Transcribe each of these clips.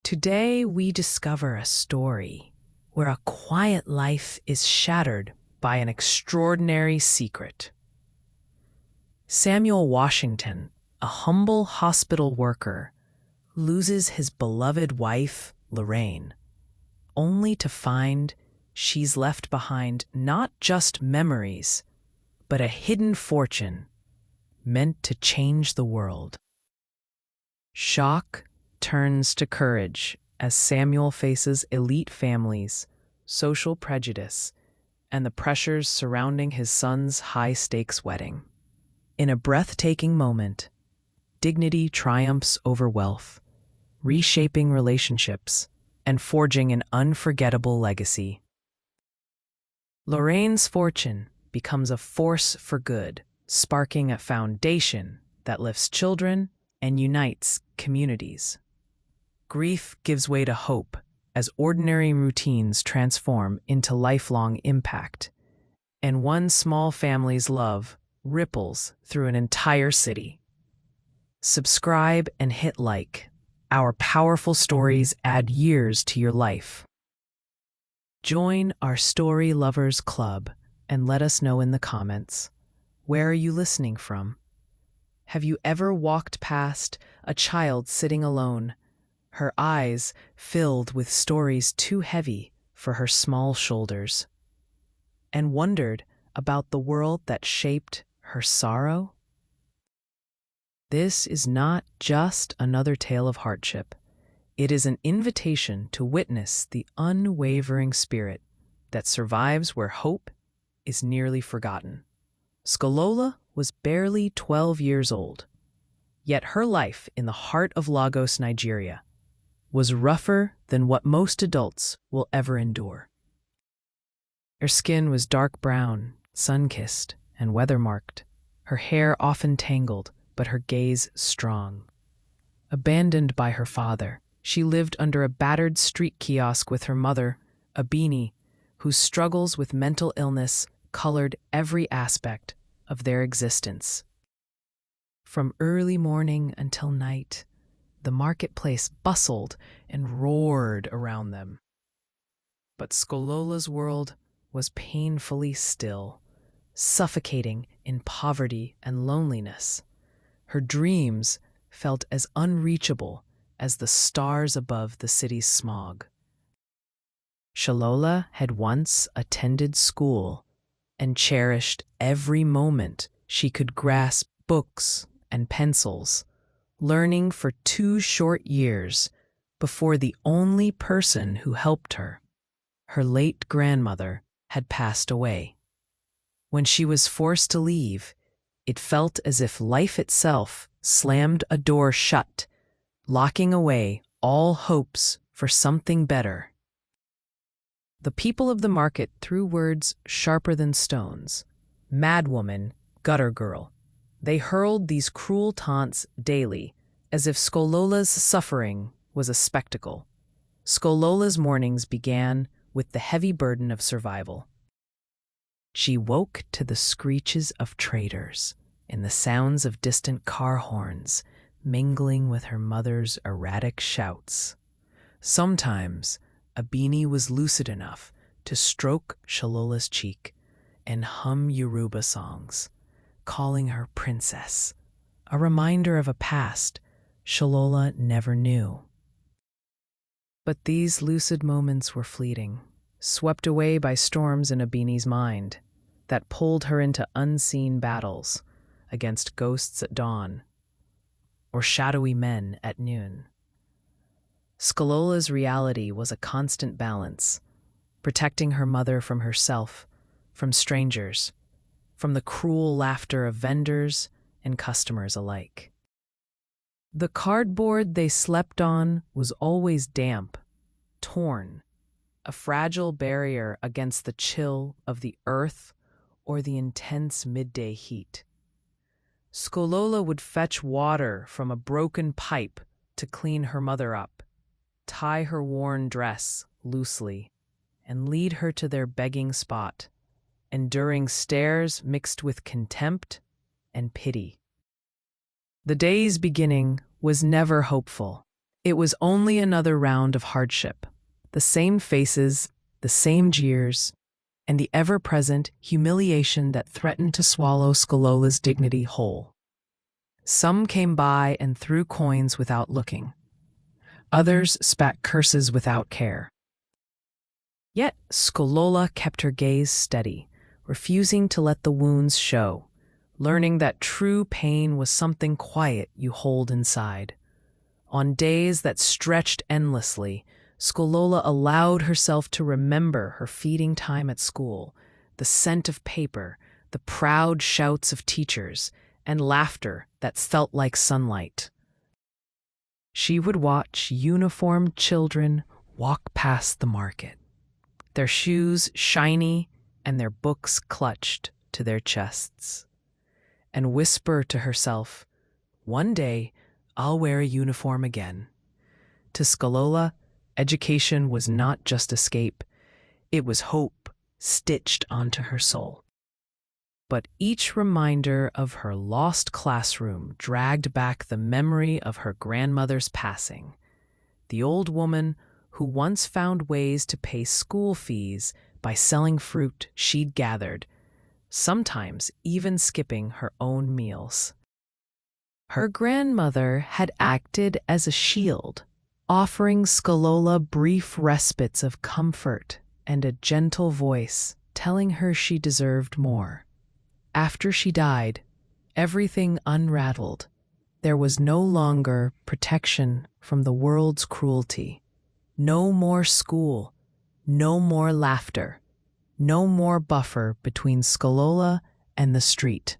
Today we discover a story where a quiet life is shattered by an extraordinary secret. Samuel Washington, a humble hospital worker, loses his beloved wife, Lorraine, only to find she's left behind not just memories, but a hidden fortune meant to change the world. Shock turns to courage as Samuel faces elite families, social prejudice, and the pressures surrounding his son's high-stakes wedding. In a breathtaking moment, dignity triumphs over wealth, reshaping relationships and forging an unforgettable legacy. Lorraine's fortune becomes a force for good, sparking a foundation that lifts children and unites communities. Grief gives way to hope as ordinary routines transform into lifelong impact, and one small family's love ripples through an entire city. Subscribe and hit like. Our powerful stories add years to your life. Join our Story Lovers Club and let us know in the comments. Where are you listening from? Have you ever walked past a child sitting alone, her eyes filled with stories too heavy for her small shoulders, and wondered about the world that shaped her sorrow? This is not just another tale of hardship. It is an invitation to witness the unwavering spirit that survives where hope is nearly forgotten. Skolola was barely 12 years old, yet her life in the heart of Lagos, Nigeria, was rougher than what most adults will ever endure. Her skin was dark brown, sun-kissed, and weather-marked, her hair often tangled, but her gaze strong. Abandoned by her father, she lived under a battered street kiosk with her mother, Abini, whose struggles with mental illness colored every aspect of their existence. From early morning until night, the marketplace bustled and roared around them. But Skolola's world was painfully still, suffocating in poverty and loneliness. Her dreams felt as unreachable as the stars above the city's smog. Shalola had once attended school and cherished every moment she could grasp books and pencils, learning for 2 short years before the only person who helped her, her late grandmother, had passed away. When she was forced to leave, it felt as if life itself slammed a door shut, locking away all hopes for something better. The people of the market threw words sharper than stones. Madwoman, gutter girl. They hurled these cruel taunts daily, as if Skolola's suffering was a spectacle. Skolola's mornings began with the heavy burden of survival. She woke to the screeches of traders and the sounds of distant car horns mingling with her mother's erratic shouts. Sometimes, Abini was lucid enough to stroke Shalola's cheek and hum Yoruba songs, calling her princess, a reminder of a past Shalola never knew. But these lucid moments were fleeting, swept away by storms in Abini's mind that pulled her into unseen battles against ghosts at dawn or shadowy men at noon. Skolola's reality was a constant balance, protecting her mother from herself, from strangers, from the cruel laughter of vendors and customers alike. The cardboard they slept on was always damp, torn, a fragile barrier against the chill of the earth or the intense midday heat. Skolola would fetch water from a broken pipe to clean her mother up, tie her worn dress loosely, and lead her to their begging spot, enduring stares mixed with contempt and pity. The day's beginning was never hopeful. It was only another round of hardship. The same faces, the same jeers, and the ever-present humiliation that threatened to swallow Skolola's dignity whole. Some came by and threw coins without looking. Others spat curses without care. Yet Skolola kept her gaze steady, refusing to let the wounds show, learning that true pain was something quiet you hold inside. On days that stretched endlessly, Skolola allowed herself to remember her feeding time at school, the scent of paper, the proud shouts of teachers, and laughter that felt like sunlight. She would watch uniformed children walk past the market, their shoes shiny and their books clutched to their chests, and whisper to herself, "One day I'll wear a uniform again." To Skolola, education was not just escape, it was hope stitched onto her soul. But each reminder of her lost classroom dragged back the memory of her grandmother's passing, the old woman who once found ways to pay school fees by selling fruit she'd gathered, sometimes even skipping her own meals. Her grandmother had acted as a shield, offering Skolola brief respites of comfort and a gentle voice telling her she deserved more. After she died, everything unraveled. There was no longer protection from the world's cruelty. No more school, no more laughter, no more buffer between Skolola and the street.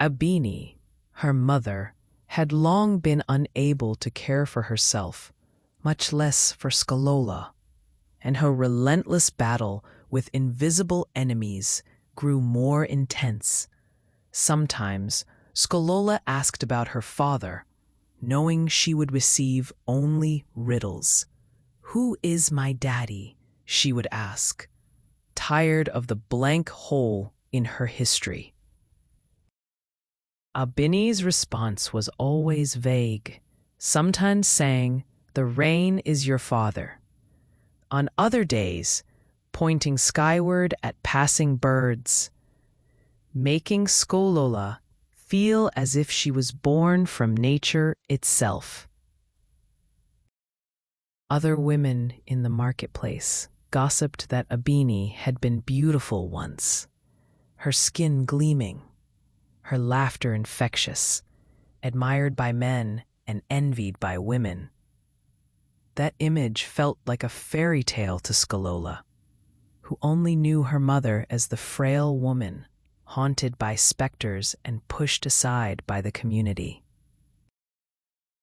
Abini, her mother, had long been unable to care for herself, much less for Skolola, and her relentless battle with invisible enemies grew more intense. Sometimes Skolola asked about her father, knowing she would receive only riddles. "Who is my daddy?" she would ask, tired of the blank hole in her history. Abini's response was always vague, sometimes saying, "The rain is your father." On other days, pointing skyward at passing birds, making Skolola feel as if she was born from nature itself. Other women in the marketplace gossiped that Abini had been beautiful once, her skin gleaming, her laughter infectious, admired by men and envied by women. That image felt like a fairy tale to Skolola, who only knew her mother as the frail woman, haunted by specters and pushed aside by the community.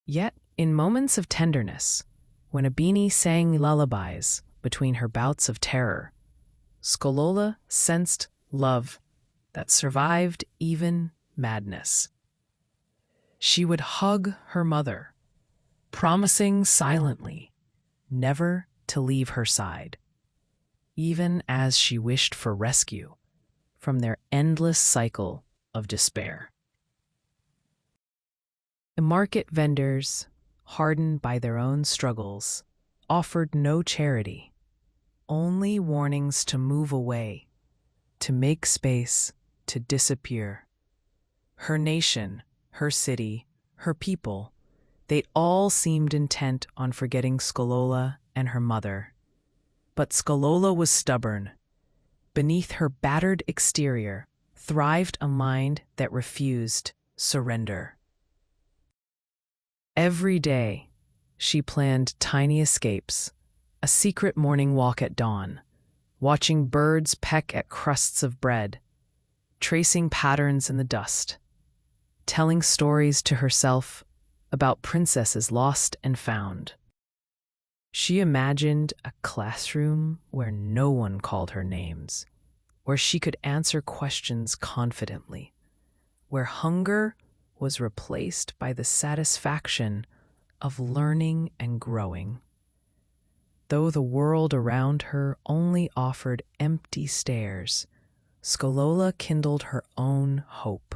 Yet, in moments of tenderness, when Abini sang lullabies between her bouts of terror, Skolola sensed love that survived even madness. She would hug her mother, promising silently never to leave her side, even as she wished for rescue from their endless cycle of despair. The market vendors, hardened by their own struggles, offered no charity, only warnings to move away, to make space, to disappear. Her nation, her city, her people, they all seemed intent on forgetting Skolola and her mother. But Skolola was stubborn. Beneath her battered exterior thrived a mind that refused surrender. Every day, she planned tiny escapes, a secret morning walk at dawn, watching birds peck at crusts of bread, tracing patterns in the dust, telling stories to herself about princesses lost and found. She imagined a classroom where no one called her names, where she could answer questions confidently, where hunger was replaced by the satisfaction of learning and growing. Though the world around her only offered empty stares, Skolola kindled her own hope.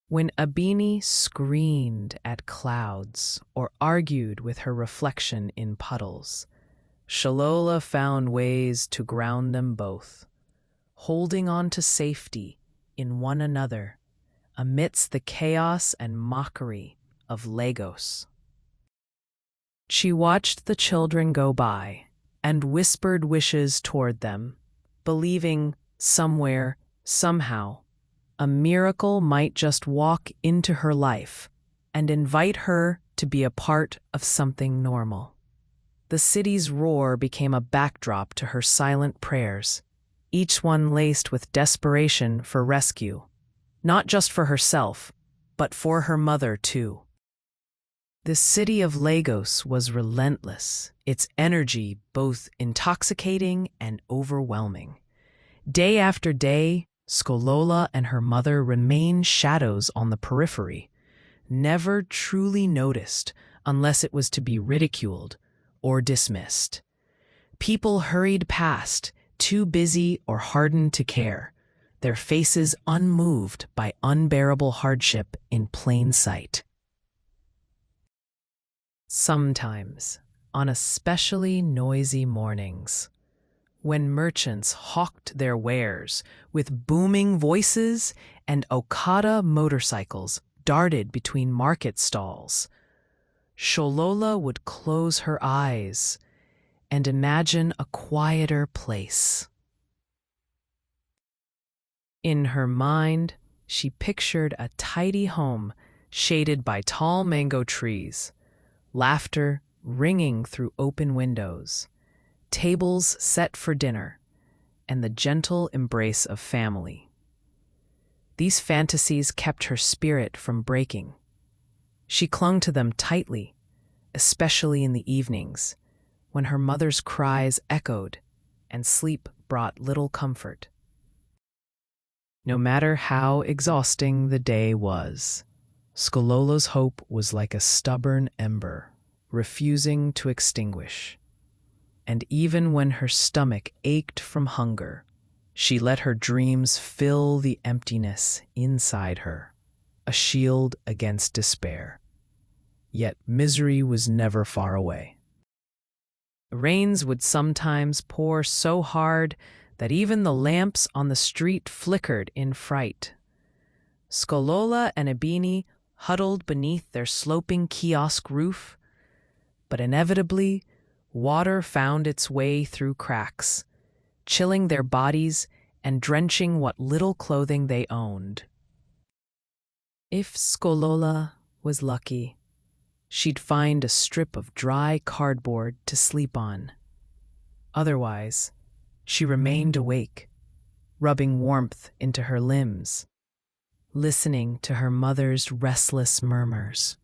When Abini screamed at clouds or argued with her reflection in puddles, Shalola found ways to ground them both, holding on to safety in one another amidst the chaos and mockery of Lagos. She watched the children go by and whispered wishes toward them, believing somewhere, somehow, a miracle might just walk into her life and invite her to be a part of something normal. The city's roar became a backdrop to her silent prayers, each one laced with desperation for rescue, not just for herself, but for her mother too. The city of Lagos was relentless, its energy both intoxicating and overwhelming. Day after day, Skolola and her mother remained shadows on the periphery, never truly noticed unless it was to be ridiculed or dismissed. People hurried past, too busy or hardened to care, their faces unmoved by unbearable hardship in plain sight. Sometimes, on especially noisy mornings, when merchants hawked their wares with booming voices and Okada motorcycles darted between market stalls, Sholola would close her eyes and imagine a quieter place. In her mind, she pictured a tidy home shaded by tall mango trees, laughter ringing through open windows, tables set for dinner, and the gentle embrace of family. These fantasies kept her spirit from breaking. She clung to them tightly, especially in the evenings, when her mother's cries echoed and sleep brought little comfort. No matter how exhausting the day was, Skolola's hope was like a stubborn ember, refusing to extinguish. And even when her stomach ached from hunger, she let her dreams fill the emptiness inside her, a shield against despair. Yet misery was never far away. The rains would sometimes pour so hard that even the lamps on the street flickered in fright. Skolola and Abini huddled beneath their sloping kiosk roof, but inevitably, water found its way through cracks, chilling their bodies and drenching what little clothing they owned. If Skolola was lucky, she'd find a strip of dry cardboard to sleep on. Otherwise, she remained awake, rubbing warmth into her limbs, listening to her mother's restless murmurs.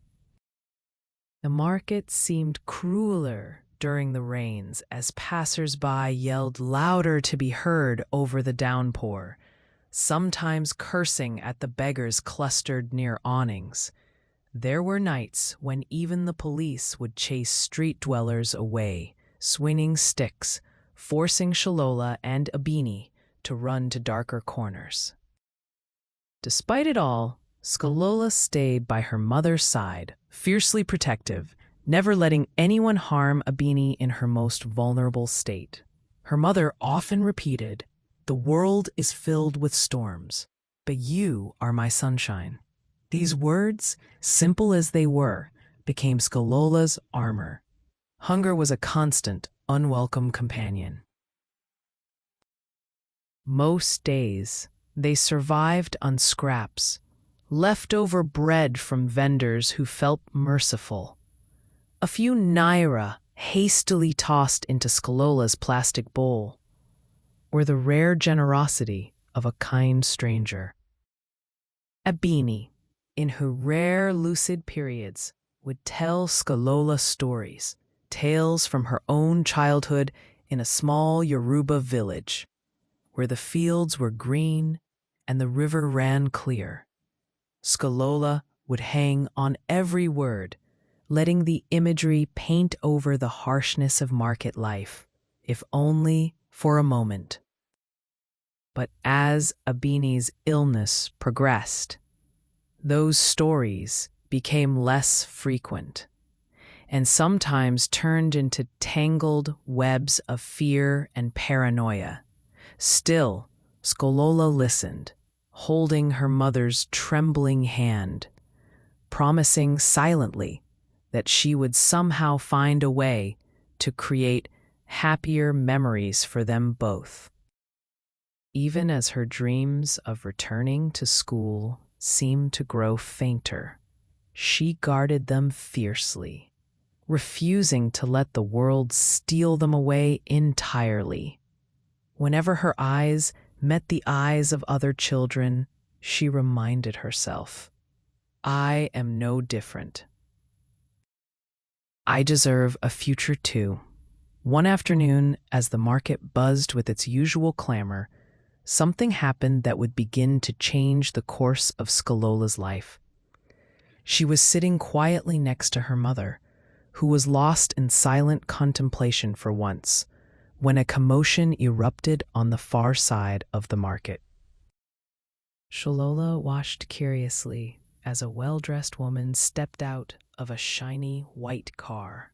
The market seemed crueler during the rains as passers-by yelled louder to be heard over the downpour, sometimes cursing at the beggars clustered near awnings. There were nights when even the police would chase street dwellers away, swinging sticks, forcing Sholola and Abini to run to darker corners. Despite it all, Skolola stayed by her mother's side, fiercely protective, never letting anyone harm Abini in her most vulnerable state. Her mother often repeated, "The world is filled with storms, but you are my sunshine." These words, simple as they were, became Skolola's armor. Hunger was a constant, unwelcome companion. Most days, they survived on scraps, leftover bread from vendors who felt merciful, a few naira hastily tossed into Skolola's plastic bowl, or the rare generosity of a kind stranger. Abini, in her rare lucid periods, would tell Skolola stories, tales from her own childhood in a small Yoruba village, where the fields were green and the river ran clear. Skolola would hang on every word, letting the imagery paint over the harshness of market life, if only for a moment. But as Abini's illness progressed, those stories became less frequent and sometimes turned into tangled webs of fear and paranoia. Still, Skolola listened, holding her mother's trembling hand, promising silently that she would somehow find a way to create happier memories for them both. Even as her dreams of returning to school seemed to grow fainter, she guarded them fiercely, refusing to let the world steal them away entirely. Whenever her eyes met the eyes of other children, she reminded herself, "I am no different. I deserve a future too." One afternoon, as the market buzzed with its usual clamor, something happened that would begin to change the course of Skolola's life. She was sitting quietly next to her mother, who was lost in silent contemplation for once, when a commotion erupted on the far side of the market. Skolola watched curiously as a well-dressed woman stepped out of a shiny white car,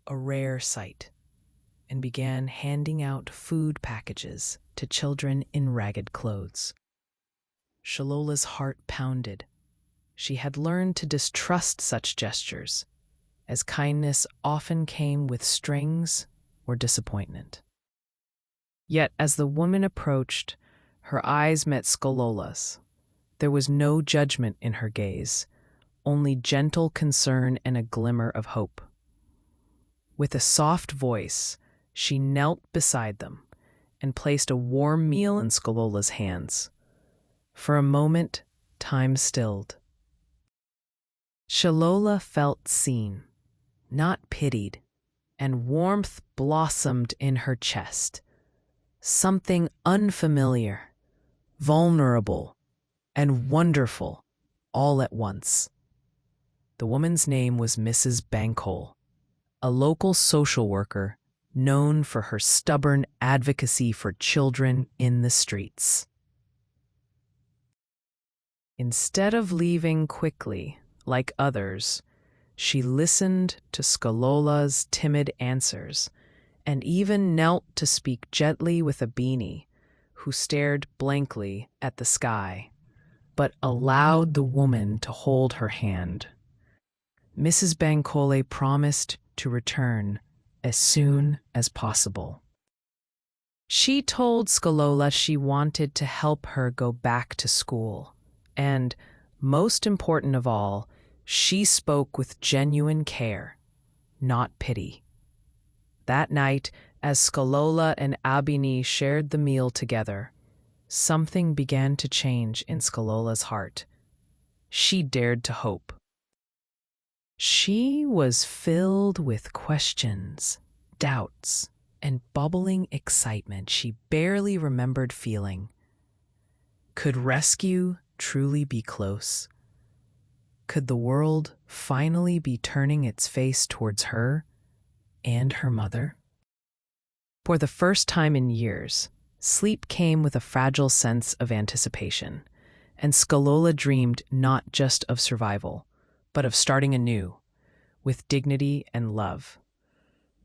a rare sight, and began handing out food packages to children in ragged clothes. Shalola's heart pounded. She had learned to distrust such gestures, as kindness often came with strings or disappointment. Yet as the woman approached, her eyes met Skolola's. There was no judgment in her gaze, only gentle concern and a glimmer of hope. With a soft voice, she knelt beside them and placed a warm meal in Skolola's hands. For a moment, time stilled. Skolola felt seen, not pitied, and warmth blossomed in her chest. Something unfamiliar, vulnerable, and wonderful all at once. The woman's name was Mrs. Bankole, a local social worker known for her stubborn advocacy for children in the streets. Instead of leaving quickly, like others, she listened to Skolola's timid answers and even knelt to speak gently with a beanie, who stared blankly at the sky, but allowed the woman to hold her hand. Mrs. Bankole promised to return as soon as possible. She told Skolola she wanted to help her go back to school, and, most important of all, she spoke with genuine care, not pity. That night, as Skolola and Abini shared the meal together, something began to change in Skolola's heart. She dared to hope. She was filled with questions, doubts, and bubbling excitement she barely remembered feeling. Could rescue truly be close? Could the world finally be turning its face towards her and her mother? For the first time in years, sleep came with a fragile sense of anticipation, and Skolola dreamed not just of survival, but of starting anew, with dignity and love.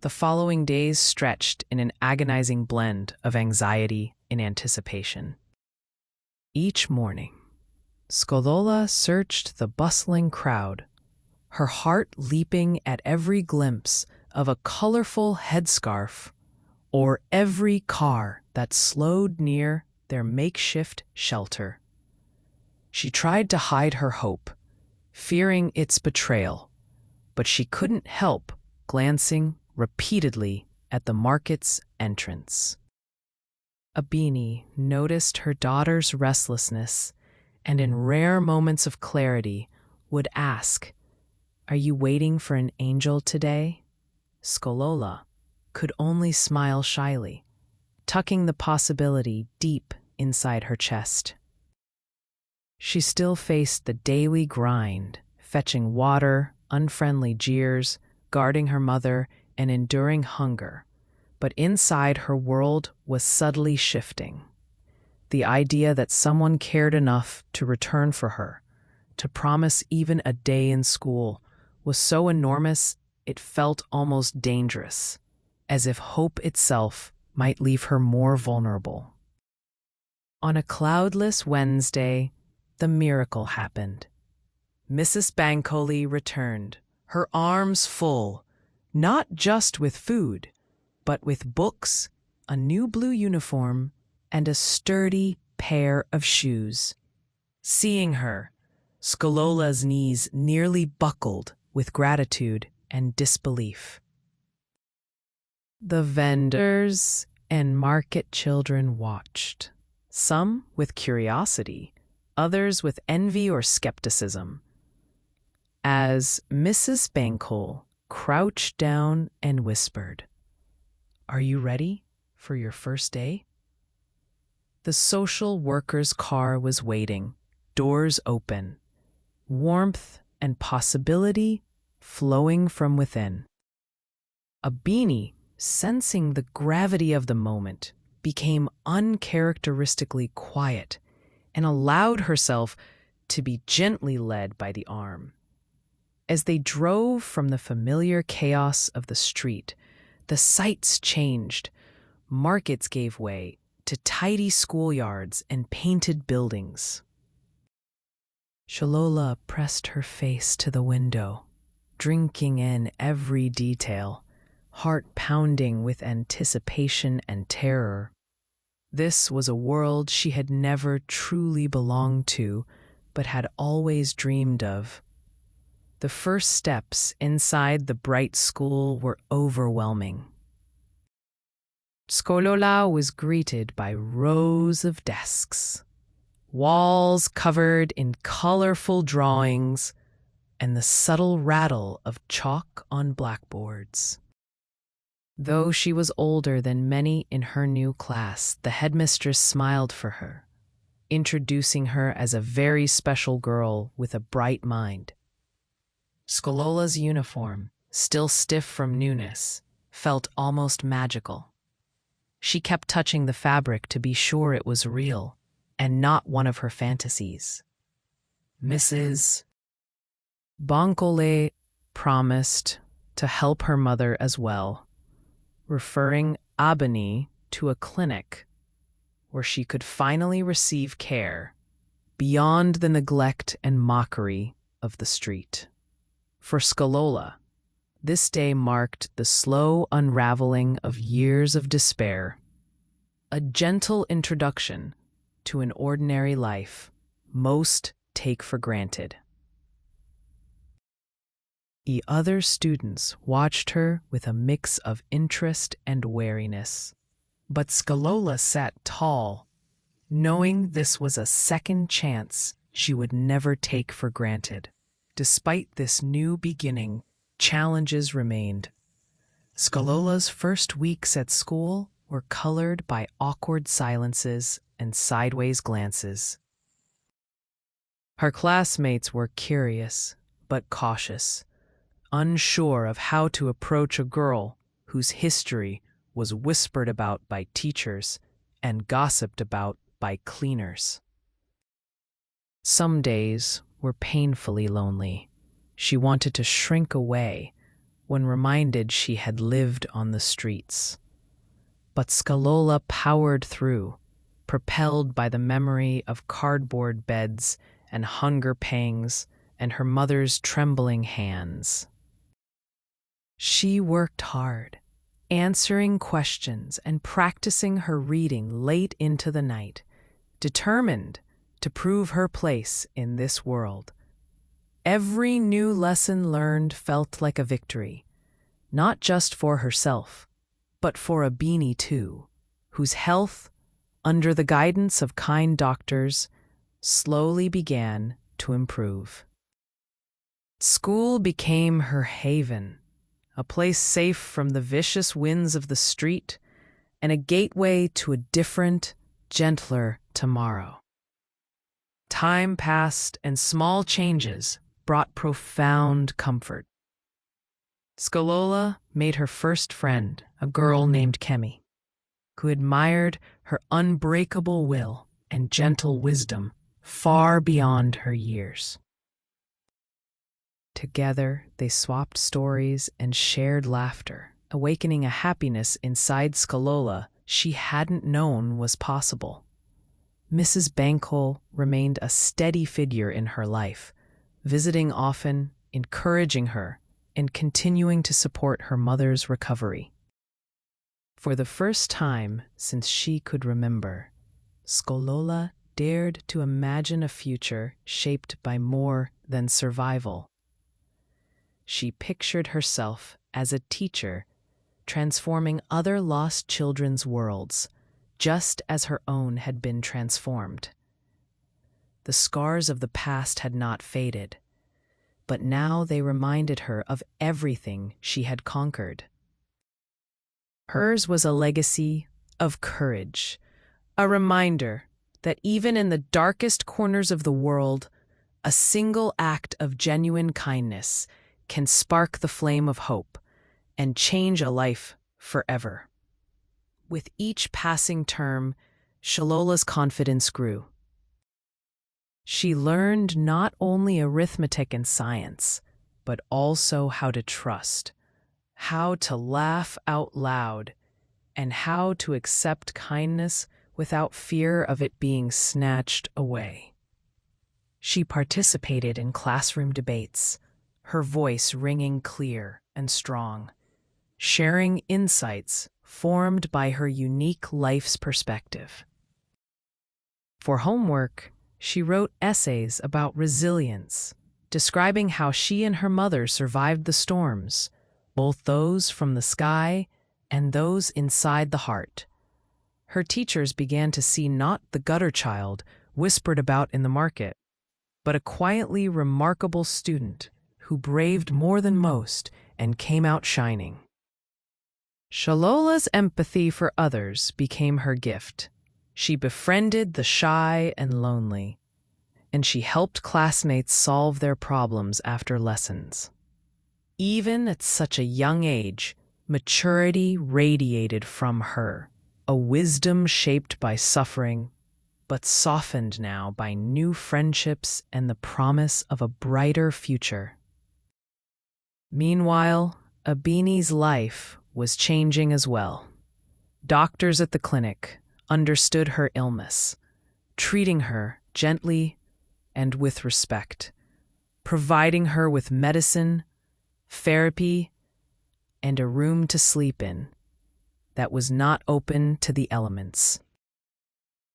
The following days stretched in an agonizing blend of anxiety and anticipation. Each morning, Skolola searched the bustling crowd, her heart leaping at every glimpse of a colorful headscarf or every car that slowed near their makeshift shelter. She tried to hide her hope, fearing its betrayal, but she couldn't help glancing repeatedly at the market's entrance. Abini noticed her daughter's restlessness and in rare moments of clarity would ask, "Are you waiting for an angel today?" Skolola could only smile shyly, tucking the possibility deep inside her chest. She still faced the daily grind, fetching water, unfriendly jeers, guarding her mother, and enduring hunger. But inside her world was subtly shifting. The idea that someone cared enough to return for her, to promise even a day in school was so enormous it felt almost dangerous, as if hope itself might leave her more vulnerable. On a cloudless Wednesday, the miracle happened. Mrs. Bankole returned, her arms full, not just with food, but with books, a new blue uniform, and a sturdy pair of shoes. Seeing her, Skolola's knees nearly buckled with gratitude and disbelief. The vendors and market children watched, some with curiosity, others with envy or skepticism, as Mrs. Bankole crouched down and whispered, "Are you ready for your first day?" The social worker's car was waiting, doors open, warmth and possibility flowing from within. A beanie, sensing the gravity of the moment, became uncharacteristically quiet and allowed herself to be gently led by the arm. As they drove from the familiar chaos of the street, the sights changed. Markets gave way to tidy schoolyards and painted buildings. Shalola pressed her face to the window, drinking in every detail, heart pounding with anticipation and terror. This was a world she had never truly belonged to, but had always dreamed of. The first steps inside the bright school were overwhelming. Skolola was greeted by rows of desks, walls covered in colorful drawings, and the subtle rattle of chalk on blackboards. Though she was older than many in her new class, the headmistress smiled for her, introducing her as a very special girl with a bright mind. Skolola's uniform, still stiff from newness, felt almost magical. She kept touching the fabric to be sure it was real and not one of her fantasies. Mrs. Bankole promised to help her mother as well, referring Abani to a clinic where she could finally receive care beyond the neglect and mockery of the street. For Skolola, this day marked the slow unraveling of years of despair, a gentle introduction to an ordinary life most take for granted. The other students watched her with a mix of interest and wariness, but Skolola sat tall, knowing this was a second chance she would never take for granted. Despite this new beginning, challenges remained. Skolola's first weeks at school were colored by awkward silences and sideways glances. Her classmates were curious but cautious, unsure of how to approach a girl whose history was whispered about by teachers and gossiped about by cleaners. Some days were painfully lonely. She wanted to shrink away when reminded she had lived on the streets. But Skolola powered through, propelled by the memory of cardboard beds and hunger pangs and her mother's trembling hands. She worked hard, answering questions and practicing her reading late into the night, determined to prove her place in this world. Every new lesson learned felt like a victory, not just for herself, but for Abini too, whose health, under the guidance of kind doctors, slowly began to improve. School became her haven, a place safe from the vicious winds of the street and a gateway to a different, gentler tomorrow. Time passed and small changes brought profound comfort. Skolola made her first friend, a girl named Kemi, who admired her unbreakable will and gentle wisdom far beyond her years. Together, they swapped stories and shared laughter, awakening a happiness inside Skolola she hadn't known was possible. Mrs. Bankole remained a steady figure in her life, visiting often, encouraging her, and continuing to support her mother's recovery. For the first time since she could remember, Skolola dared to imagine a future shaped by more than survival. She pictured herself as a teacher, transforming other lost children's worlds, just as her own had been transformed. The scars of the past had not faded, but now they reminded her of everything she had conquered. Hers was a legacy of courage, a reminder that even in the darkest corners of the world, a single act of genuine kindness can spark the flame of hope and change a life forever. With each passing term, Shalola's confidence grew. She learned not only arithmetic and science, but also how to trust, how to laugh out loud, and how to accept kindness without fear of it being snatched away. She participated in classroom debates, her voice ringing clear and strong, sharing insights formed by her unique life's perspective. For homework, she wrote essays about resilience, describing how she and her mother survived the storms, both those from the sky and those inside the heart. Her teachers began to see not the gutter child whispered about in the market, but a quietly remarkable student who braved more than most and came out shining. Shalola's empathy for others became her gift. She befriended the shy and lonely, and she helped classmates solve their problems after lessons. Even at such a young age, maturity radiated from her, a wisdom shaped by suffering, but softened now by new friendships and the promise of a brighter future. Meanwhile, Abini's life was changing as well. Doctors at the clinic understood her illness, treating her gently and with respect, providing her with medicine, therapy, and a room to sleep in that was not open to the elements.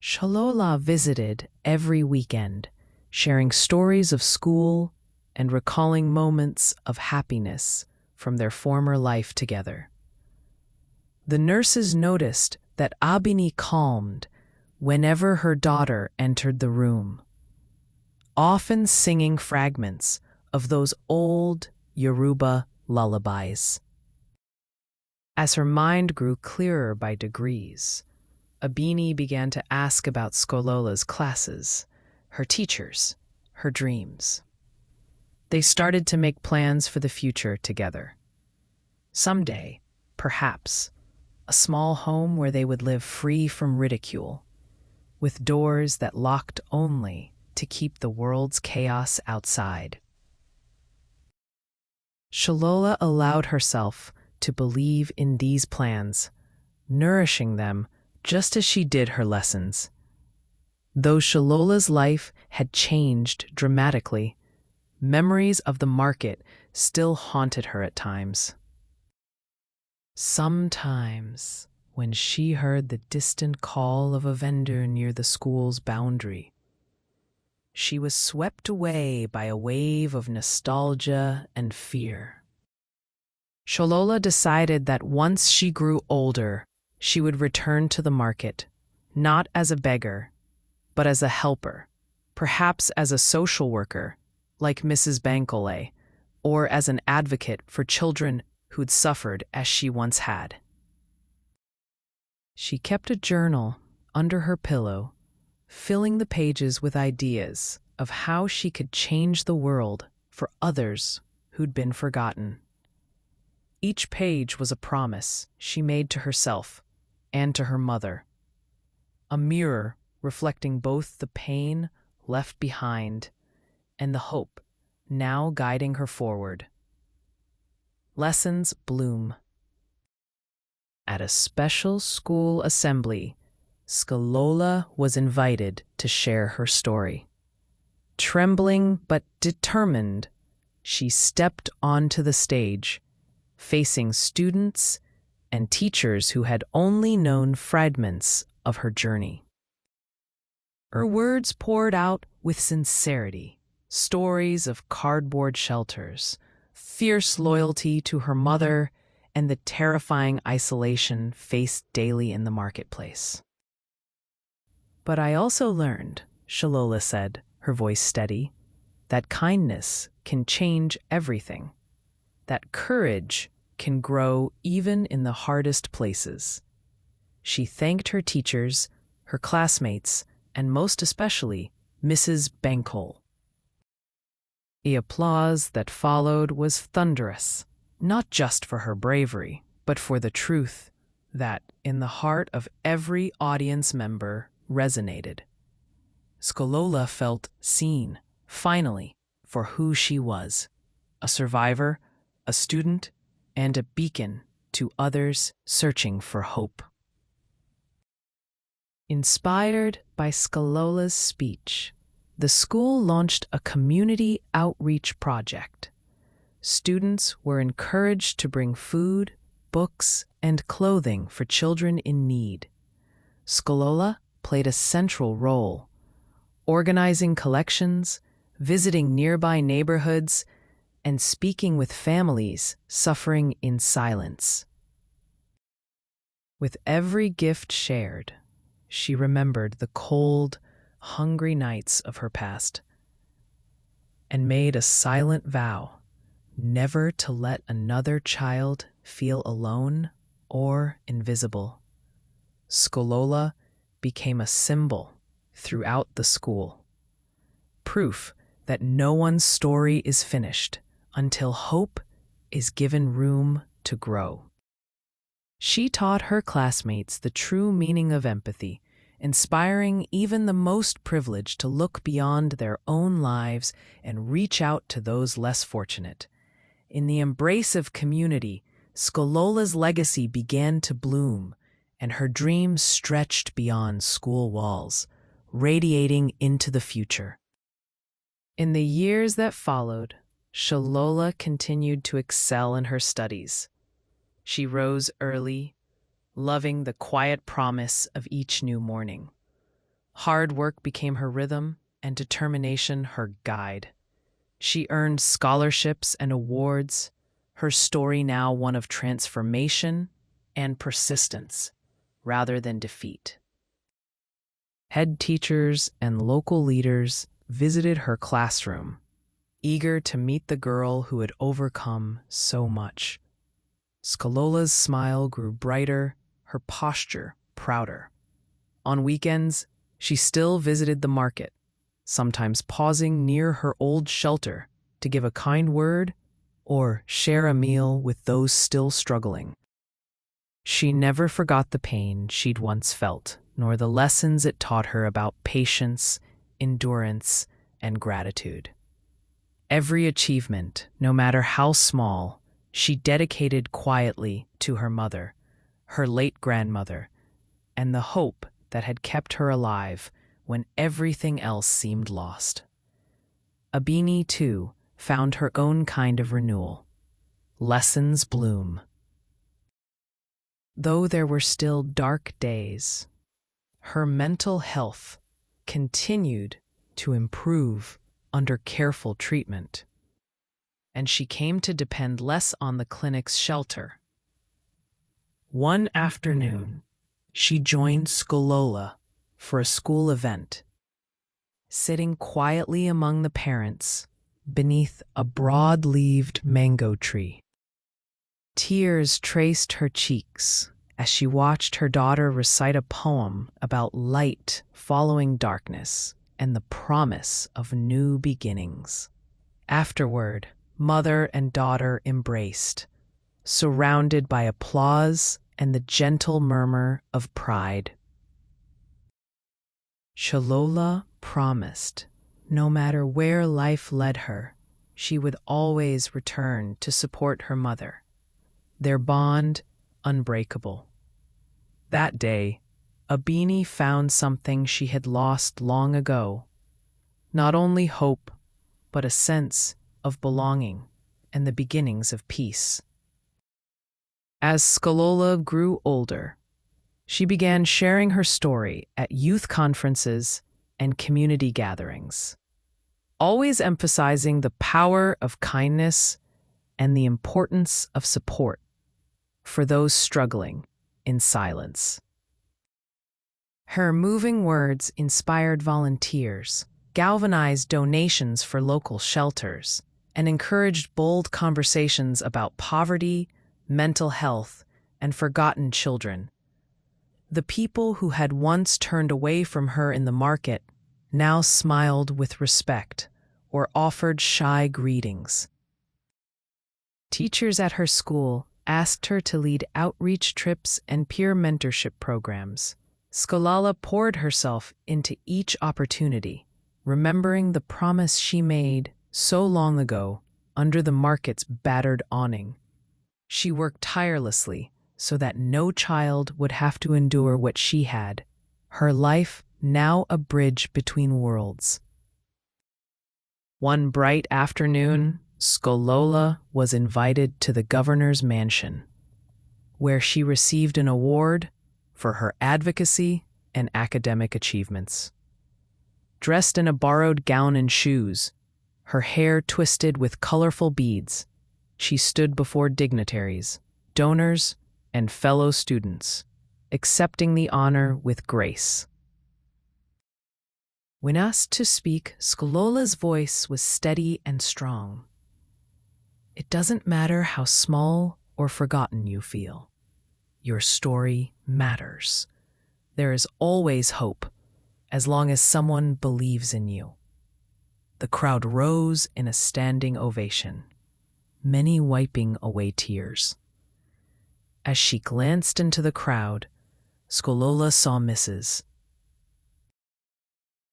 Shalola visited every weekend, sharing stories of school and recalling moments of happiness from their former life together. The nurses noticed that Abini calmed whenever her daughter entered the room, often singing fragments of those old Yoruba lullabies. As her mind grew clearer by degrees, Abini began to ask about Skolola's classes, her teachers, her dreams. They started to make plans for the future together. Someday, perhaps, a small home where they would live free from ridicule, with doors that locked only to keep the world's chaos outside. Shalola allowed herself to believe in these plans, nourishing them just as she did her lessons. Though Shalola's life had changed dramatically, memories of the market still haunted her at times. Sometimes, when she heard the distant call of a vendor near the school's boundary, she was swept away by a wave of nostalgia and fear. Shalola decided that once she grew older, she would return to the market, not as a beggar, but as a helper, perhaps as a social worker, like Mrs. Bankole, or as an advocate for children who'd suffered as she once had. She kept a journal under her pillow, filling the pages with ideas of how she could change the world for others who'd been forgotten. Each page was a promise she made to herself and to her mother, a mirror reflecting both the pain left behind and the hope now guiding her forward. Lessons bloom. At a special school assembly, Skalola was invited to share her story. Trembling but determined, she stepped onto the stage, facing students and teachers who had only known fragments of her journey. Her words poured out with sincerity, stories of cardboard shelters, fierce loyalty to her mother, and the terrifying isolation faced daily in the marketplace. "But I also learned," Shalola said, her voice steady, "that kindness can change everything, that courage can grow even in the hardest places." She thanked her teachers, her classmates, and most especially Mrs. Bankole. The applause that followed was thunderous, not just for her bravery, but for the truth that, in the heart of every audience member, resonated. Skalola felt seen, finally, for who she was: a survivor, a student, and a beacon to others searching for hope. Inspired by Skalola's speech, the school launched a community outreach project. Students were encouraged to bring food, books, and clothing for children in need. Skalola played a central role, organizing collections, visiting nearby neighborhoods, and speaking with families suffering in silence. With every gift shared, she remembered the cold, hungry nights of her past and made a silent vow never to let another child feel alone or invisible. Skalola became a symbol throughout the school, proof that no one's story is finished until hope is given room to grow. She taught her classmates the true meaning of empathy, inspiring even the most privileged to look beyond their own lives and reach out to those less fortunate. In the embrace of community, Skalola's legacy began to bloom, and her dreams stretched beyond school walls, radiating into the future. In the years that followed, Shalola continued to excel in her studies. She rose early, loving the quiet promise of each new morning. Hard work became her rhythm, and determination her guide. She earned scholarships and awards, her story now one of transformation and persistence rather than defeat. Head teachers and local leaders visited her classroom, eager to meet the girl who had overcome so much. Skalola's smile grew brighter, her posture prouder. On weekends, she still visited the market, sometimes pausing near her old shelter to give a kind word or share a meal with those still struggling. She never forgot the pain she'd once felt, nor the lessons it taught her about patience, endurance, and gratitude. Every achievement, no matter how small, she dedicated quietly to her mother, her late grandmother, and the hope that had kept her alive when everything else seemed lost. Abini, too, found her own kind of renewal. Lessons bloom. Though there were still dark days, her mental health continued to improve under careful treatment, and she came to depend less on the clinic's shelter. One afternoon, she joined Skalola for a school event. Sitting quietly among the parents beneath a broad-leaved mango tree, tears traced her cheeks as she watched her daughter recite a poem about light following darkness and the promise of new beginnings. Afterward, mother and daughter embraced, surrounded by applause and the gentle murmur of pride. Shalola promised, no matter where life led her, she would always return to support her mother, their bond unbreakable. That day, Abini found something she had lost long ago, not only hope, but a sense of belonging and the beginnings of peace. As Skalola grew older, she began sharing her story at youth conferences and community gatherings, always emphasizing the power of kindness and the importance of support for those struggling in silence. Her moving words inspired volunteers, galvanized donations for local shelters, and encouraged bold conversations about poverty, mental health, and forgotten children. The people who had once turned away from her in the market now smiled with respect or offered shy greetings. Teachers at her school asked her to lead outreach trips and peer mentorship programs. Skolala poured herself into each opportunity, remembering the promise she made so long ago under the market's battered awning. She worked tirelessly so that no child would have to endure what she had, her life now a bridge between worlds. One bright afternoon, Skolola was invited to the governor's mansion, where she received an award for her advocacy and academic achievements. Dressed in a borrowed gown and shoes, her hair twisted with colorful beads, she stood before dignitaries, donors, and fellow students, accepting the honor with grace. When asked to speak, Skolola's voice was steady and strong. It doesn't matter how small or forgotten you feel. Your story matters. There is always hope, as long as someone believes in you. The crowd rose in a standing ovation, many wiping away tears. As she glanced into the crowd, Skolola saw Mrs.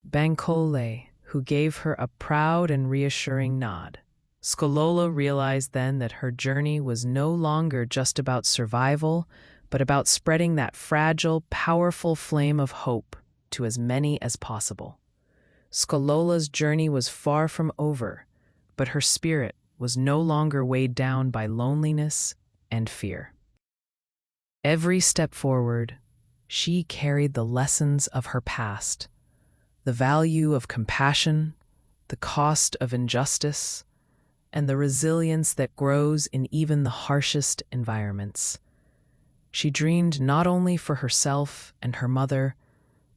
Bankole, who gave her a proud and reassuring nod. Skolola realized then that her journey was no longer just about survival, but about spreading that fragile, powerful flame of hope to as many as possible. Skolola's journey was far from over, but her spirit was no longer weighed down by loneliness and fear. Every step forward, she carried the lessons of her past, the value of compassion, the cost of injustice, and the resilience that grows in even the harshest environments. She dreamed not only for herself and her mother,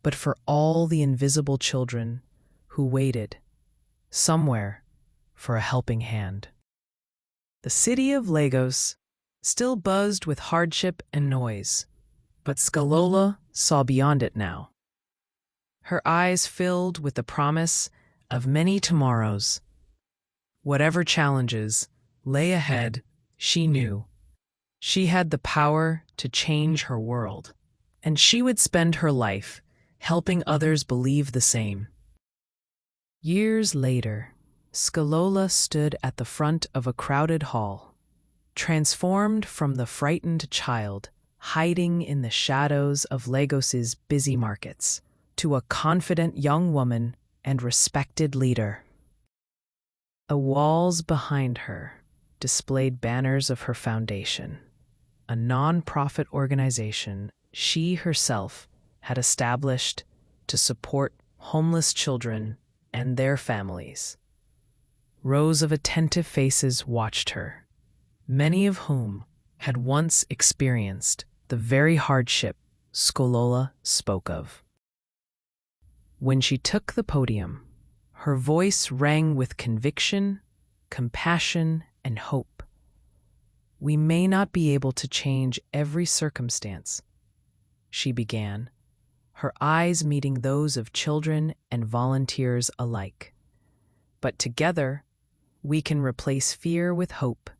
but for all the invisible children who waited, somewhere, for a helping hand. The city of Lagos still buzzed with hardship and noise, but Skolola saw beyond it now. Her eyes filled with the promise of many tomorrows. Whatever challenges lay ahead, she knew she had the power to change her world, and she would spend her life helping others believe the same. Years later, Skolola stood at the front of a crowded hall, transformed from the frightened child hiding in the shadows of Lagos's busy markets to a confident young woman and respected leader. The walls behind her displayed banners of her foundation, a non-profit organization she herself had established to support homeless children and their families. Rows of attentive faces watched her, many of whom had once experienced the very hardship Skolola spoke of. When she took the podium, her voice rang with conviction, compassion, and hope. "We may not be able to change every circumstance," she began, her eyes meeting those of children and volunteers alike. "But together, we can replace fear with hope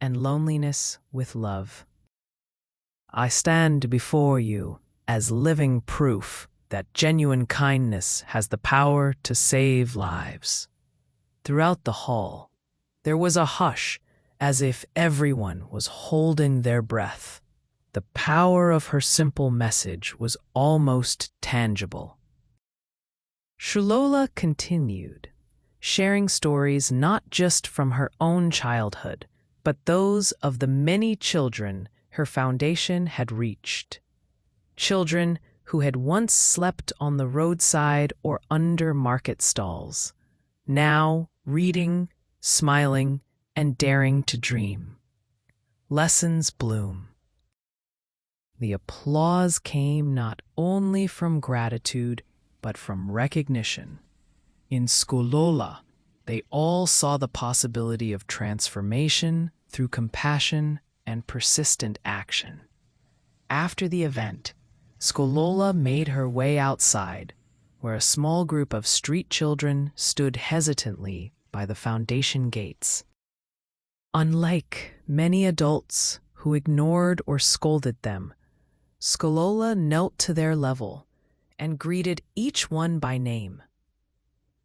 and loneliness with love. I stand before you as living proof that genuine kindness has the power to save lives." Throughout the hall, There was a hush, as if everyone was holding their breath. The power of her simple message was almost tangible. Shulola continued, sharing stories not just from her own childhood, but those of the many children her foundation had reached. Children who had once slept on the roadside or under market stalls, now reading, smiling, and daring to dream. Lessons bloom. The applause came not only from gratitude, but from recognition. In Skolola, they all saw the possibility of transformation through compassion and persistent action. After the event, Skolola made her way outside, where a small group of street children stood hesitantly by the foundation gates. Unlike many adults who ignored or scolded them, Skolola knelt to their level and greeted each one by name.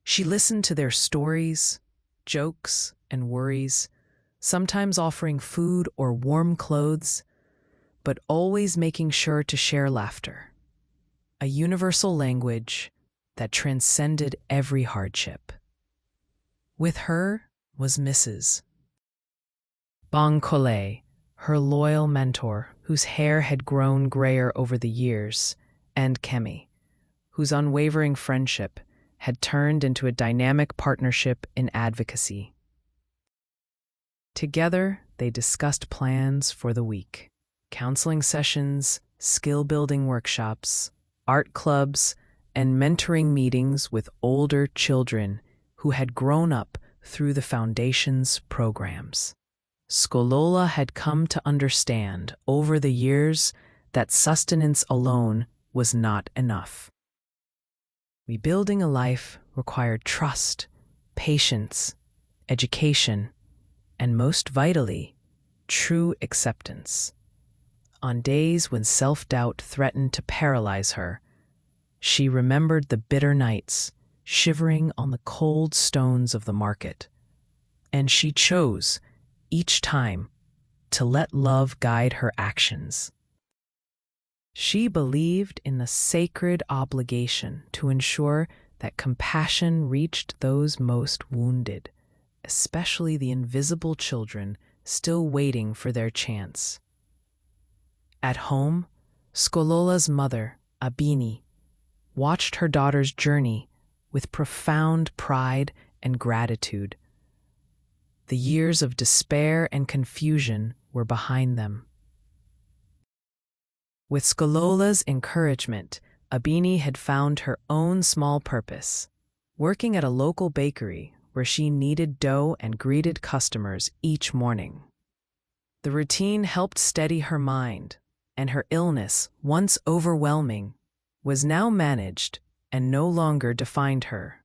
She listened to their stories, jokes, and worries, sometimes offering food or warm clothes, but always making sure to share laughter, a universal language that transcended every hardship. With her was Mrs. Bankole, her loyal mentor, whose hair had grown grayer over the years, and Kemi, whose unwavering friendship had turned into a dynamic partnership in advocacy. Together, they discussed plans for the week: counseling sessions, skill-building workshops, art clubs, and mentoring meetings with older children who had grown up through the Foundation's programs. Skolola had come to understand over the years that sustenance alone was not enough. Rebuilding a life required trust, patience, education, and most vitally, true acceptance. On days when self-doubt threatened to paralyze her, she remembered the bitter nights shivering on the cold stones of the market, and she chose, each time, to let love guide her actions. She believed in the sacred obligation to ensure that compassion reached those most wounded, especially the invisible children still waiting for their chance. At home, Skolola's mother, Abini, watched her daughter's journey with profound pride and gratitude. The years of despair and confusion were behind them. With Skolola's encouragement, Abini had found her own small purpose, working at a local bakery where she kneaded dough and greeted customers each morning. The routine helped steady her mind, and her illness, once overwhelming, was now managed and no longer defined her.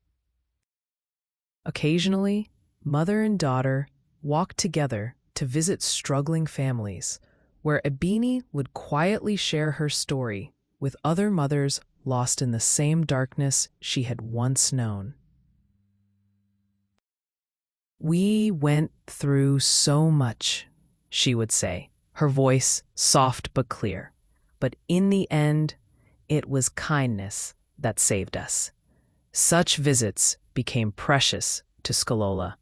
Occasionally, mother and daughter walked together to visit struggling families, where Abini would quietly share her story with other mothers lost in the same darkness she had once known. "We went through so much," she would say, her voice soft but clear. "But in the end, it was kindness that saved us." Such visits became precious to Skolola,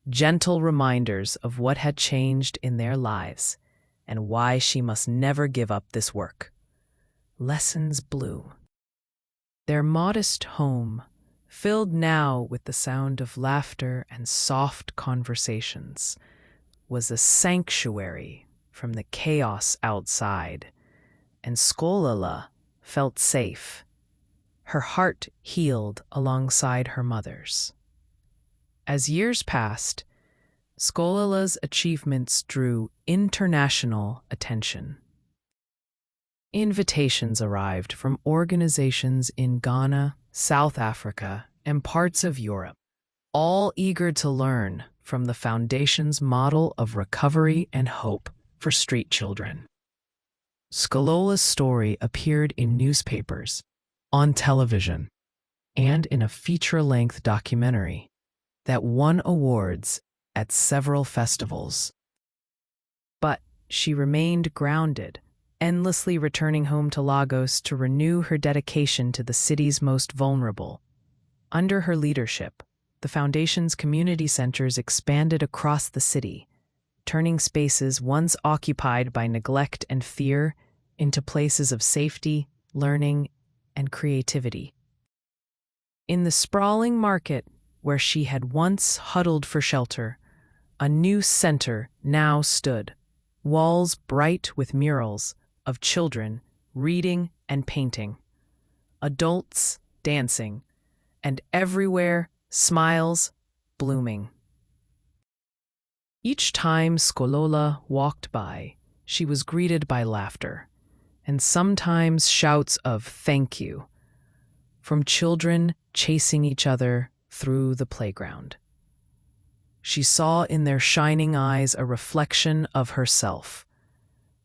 gentle reminders of what had changed in their lives and why she must never give up this work. Lessons bloom. Their modest home, filled now with the sound of laughter and soft conversations, was a sanctuary from the chaos outside, and Skolola felt safe, her heart healed alongside her mother's. As years passed, Skolola's achievements drew international attention. Invitations arrived from organizations in Ghana, South Africa, and parts of Europe, all eager to learn from the Foundation's model of recovery and hope for street children. Skolola's story appeared in newspapers, on television, and in a feature-length documentary that won awards at several festivals. But she remained grounded, endlessly returning home to Lagos to renew her dedication to the city's most vulnerable. Under her leadership, the Foundation's community centers expanded across the city, turning spaces once occupied by neglect and fear into places of safety, learning, and creativity. In the sprawling market where she had once huddled for shelter, a new center now stood, walls bright with murals of children reading and painting, adults dancing, and everywhere smiles blooming. Each time Skolola walked by, she was greeted by laughter, and sometimes shouts of thank you from children chasing each other through the playground. She saw in their shining eyes a reflection of herself,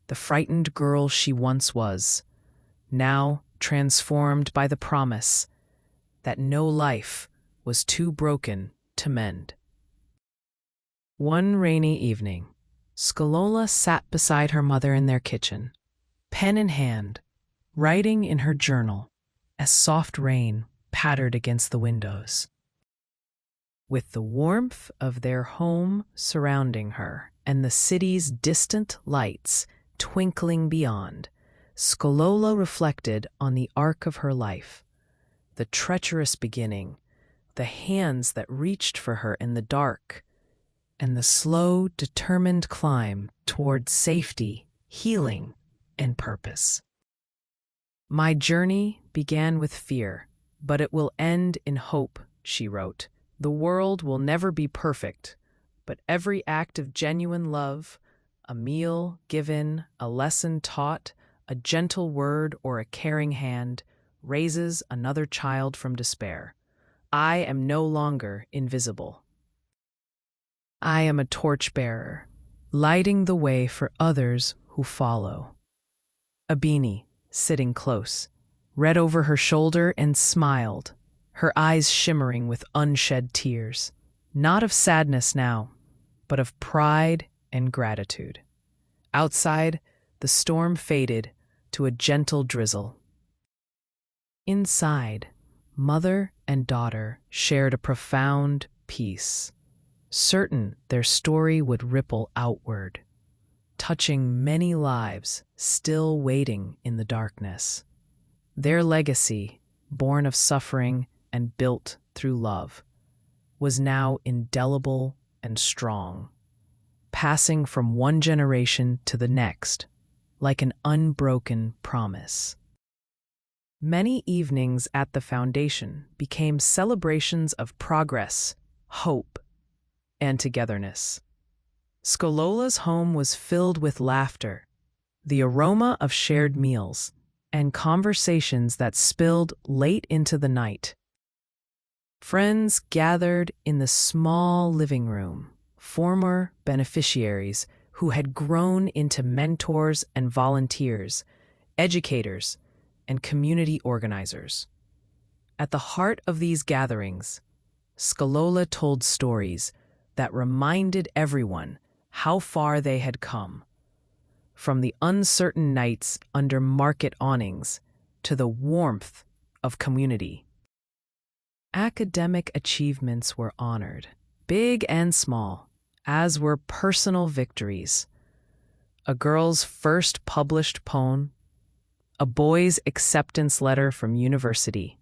the frightened girl she once was, now transformed by the promise that no life was too broken to mend. One rainy evening, Skolola sat beside her mother in their kitchen, pen in hand, writing in her journal as soft rain pattered against the windows. With the warmth of their home surrounding her and the city's distant lights twinkling beyond, Skolola reflected on the arc of her life, the treacherous beginning, the hands that reached for her in the dark, and the slow, determined climb toward safety, healing, and purpose. My journey began with fear, but it will end in hope, she wrote. The world will never be perfect, but every act of genuine love, a meal given, a lesson taught, a gentle word, or a caring hand, raises another child from despair. I am no longer invisible. I am a torchbearer, lighting the way for others who follow. Abini, sitting close, read over her shoulder and smiled, her eyes shimmering with unshed tears, not of sadness now, but of pride and gratitude. Outside, the storm faded to a gentle drizzle. Inside, mother and daughter shared a profound peace, certain their story would ripple outward, touching many lives still waiting in the darkness. Their legacy, born of suffering and built through love, was now indelible and strong, passing from one generation to the next like an unbroken promise. Many evenings at the Foundation became celebrations of progress, hope, and togetherness. Skolola's home was filled with laughter, the aroma of shared meals, and conversations that spilled late into the night. Friends gathered in the small living room, former beneficiaries who had grown into mentors and volunteers, educators, and community organizers. At the heart of these gatherings, Skolola told stories that reminded everyone how far they had come, from the uncertain nights under market awnings to the warmth of community. Academic achievements were honored, big and small, as were personal victories. A girl's first published poem, a boy's acceptance letter from university,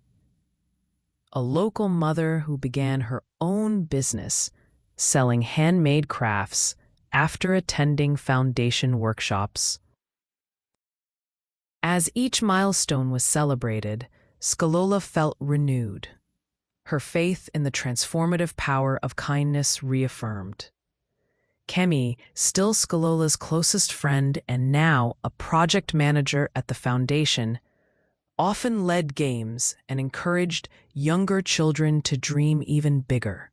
a local mother who began her own business selling handmade crafts after attending foundation workshops. As each milestone was celebrated, Skolola felt renewed, her faith in the transformative power of kindness reaffirmed. Kemi, still Skolola's closest friend and now a project manager at the foundation, often led games and encouraged younger children to dream even bigger.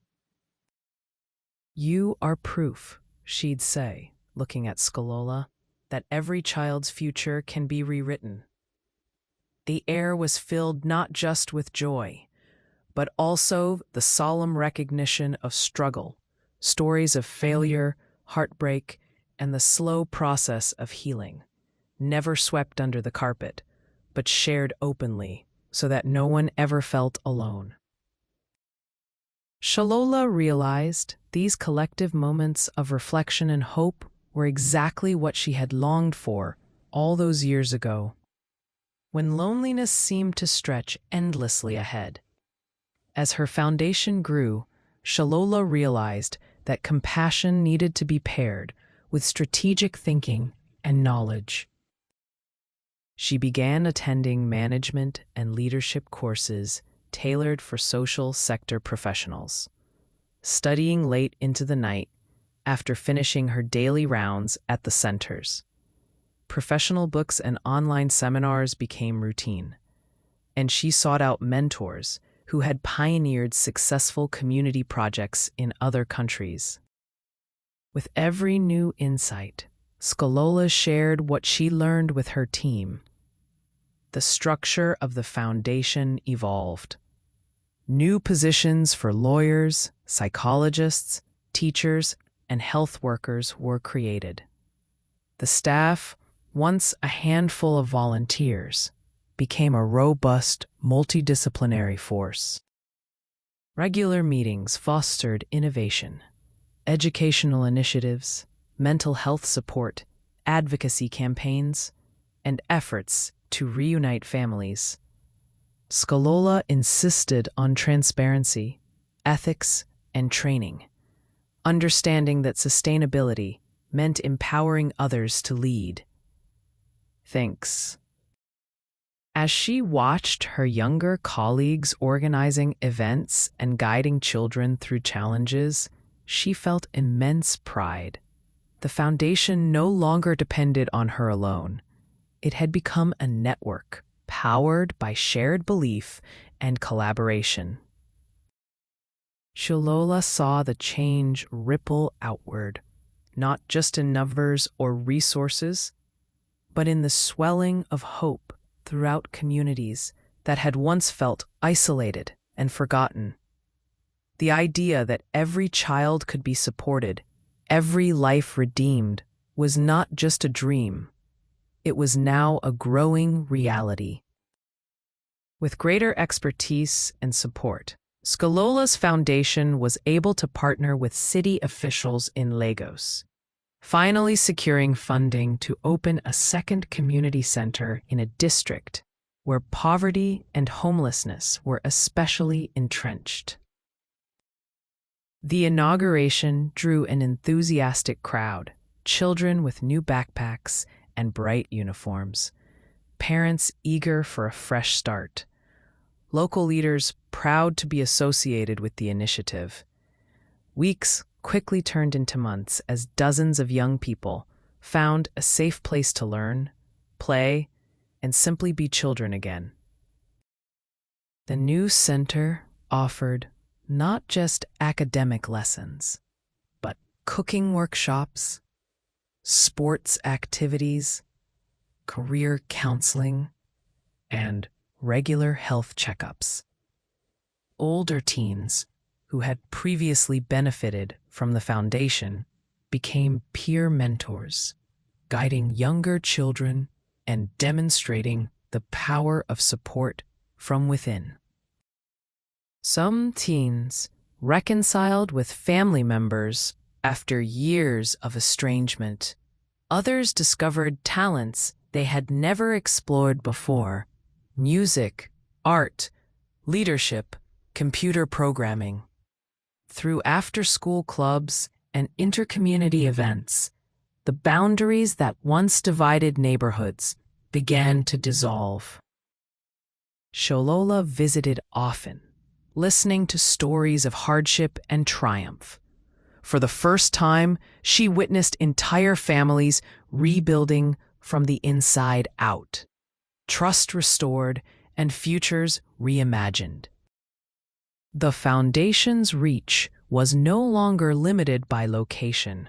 "You are proof," she'd say, looking at Skolola, "that every child's future can be rewritten." The air was filled not just with joy, but also the solemn recognition of struggle, stories of failure, heartbreak, and the slow process of healing, never swept under the carpet, but shared openly so that no one ever felt alone. Shalola realized these collective moments of reflection and hope were exactly what she had longed for all those years ago, when loneliness seemed to stretch endlessly ahead. As her foundation grew, Shalola realized that compassion needed to be paired with strategic thinking and knowledge. She began attending management and leadership courses tailored for social sector professionals, studying late into the night after finishing her daily rounds at the centers. Professional books and online seminars became routine, and she sought out mentors who had pioneered successful community projects in other countries. With every new insight, Shalola shared what she learned with her team. The structure of the foundation evolved. New positions for lawyers, psychologists, teachers, and health workers were created. The staff, once a handful of volunteers, became a robust, multidisciplinary force. Regular meetings fostered innovation, educational initiatives, mental health support, advocacy campaigns, and efforts to reunite families. Shalola insisted on transparency, ethics, and training, understanding that sustainability meant empowering others to lead. Thanks. As she watched her younger colleagues organizing events and guiding children through challenges, she felt immense pride. The foundation no longer depended on her alone. It had become a network powered by shared belief and collaboration. Shalola saw the change ripple outward, not just in numbers or resources, but in the swelling of hope throughout communities that had once felt isolated and forgotten. The idea that every child could be supported, every life redeemed, was not just a dream. It was now a growing reality. With greater expertise and support, Shalola's foundation was able to partner with city officials in Lagos, finally securing funding to open a second community center in a district where poverty and homelessness were especially entrenched. The inauguration drew an enthusiastic crowd, children with new backpacks and bright uniforms, parents eager for a fresh start, local leaders proud to be associated with the initiative. Weeks quickly turned into months as dozens of young people found a safe place to learn, play, and simply be children again. The new center offered not just academic lessons, but cooking workshops, sports activities, career counseling, and regular health checkups. Older teens who had previously benefited from the foundation became peer mentors, guiding younger children and demonstrating the power of support from within. Some teens reconciled with family members after years of estrangement. Others discovered talents they had never explored before: music, art, leadership, computer programming. Through after-school clubs and intercommunity events, the boundaries that once divided neighborhoods began to dissolve. Shalola visited often, listening to stories of hardship and triumph. For the first time, she witnessed entire families rebuilding from the inside out, trust restored, and futures reimagined. The foundation's reach was no longer limited by location.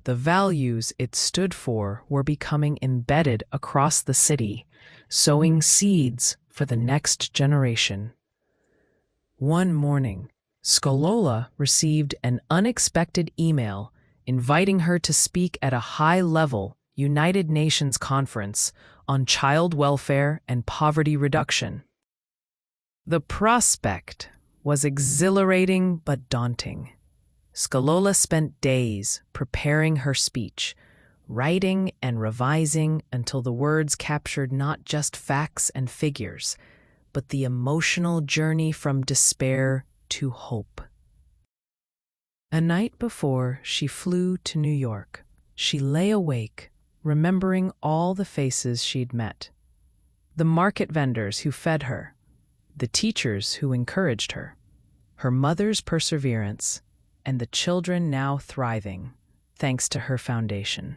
The values it stood for were becoming embedded across the city, sowing seeds for the next generation. One morning, Skolola received an unexpected email inviting her to speak at a high-level United Nations conference on child welfare and poverty reduction. The prospect was exhilarating but daunting. Skolola spent days preparing her speech, writing and revising until the words captured not just facts and figures, but the emotional journey from despair to hope. A night before she flew to New York, she lay awake, remembering all the faces she'd met. The market vendors who fed her, the teachers who encouraged her mother's perseverance, and the children now thriving, thanks to her foundation.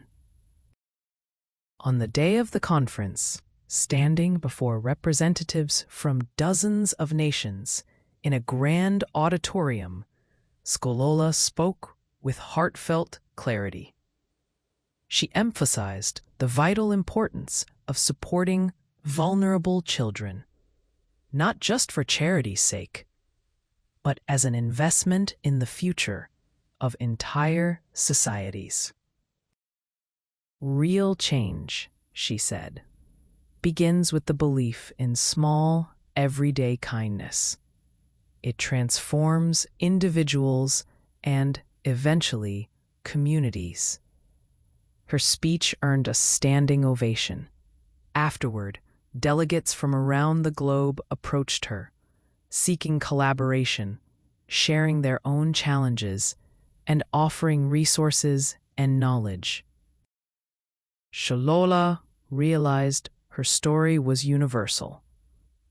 On the day of the conference, standing before representatives from dozens of nations in a grand auditorium, Skolola spoke with heartfelt clarity. She emphasized the vital importance of supporting vulnerable children, not just for charity's sake, but as an investment in the future of entire societies. Real change, she said, begins with the belief in small, everyday kindness. It transforms individuals and, eventually, communities. Her speech earned a standing ovation. Afterward, delegates from around the globe approached her, seeking collaboration, sharing their own challenges, and offering resources and knowledge. Skolola realized her story was universal,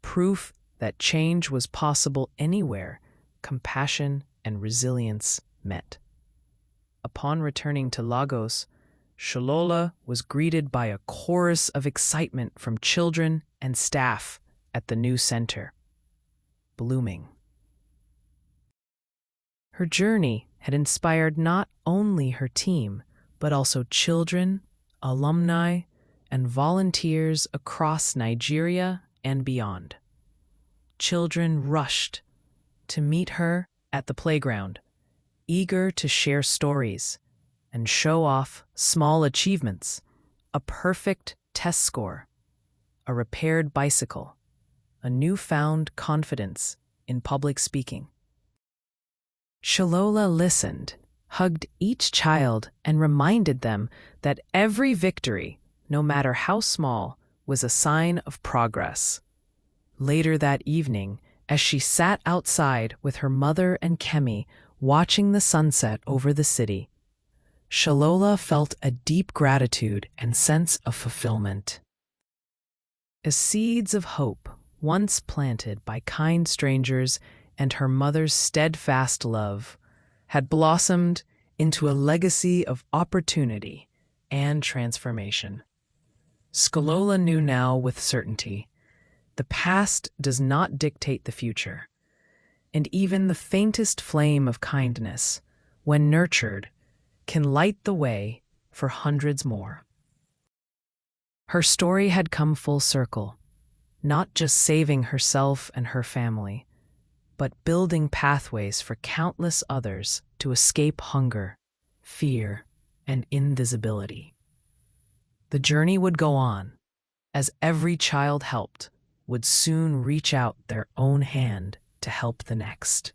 proof that change was possible anywhere compassion and resilience met. Upon returning to Lagos, Skolola was greeted by a chorus of excitement from children and staff at the new center, blooming. Her journey had inspired not only her team, but also children, alumni, and volunteers across Nigeria and beyond. Children rushed to meet her at the playground, eager to share stories and show off small achievements, a perfect test score, a repaired bicycle, a newfound confidence in public speaking. Skolola listened, hugged each child, and reminded them that every victory, no matter how small, was a sign of progress. Later that evening, as she sat outside with her mother and Kemi, watching the sunset over the city, Skolola felt a deep gratitude and sense of fulfillment. As seeds of hope, once planted by kind strangers and her mother's steadfast love, had blossomed into a legacy of opportunity and transformation. Skolola knew now with certainty, the past does not dictate the future, and even the faintest flame of kindness, when nurtured, can light the way for hundreds more. Her story had come full circle, not just saving herself and her family, but building pathways for countless others to escape hunger, fear, and invisibility. The journey would go on, as every child helped would soon reach out their own hand to help the next.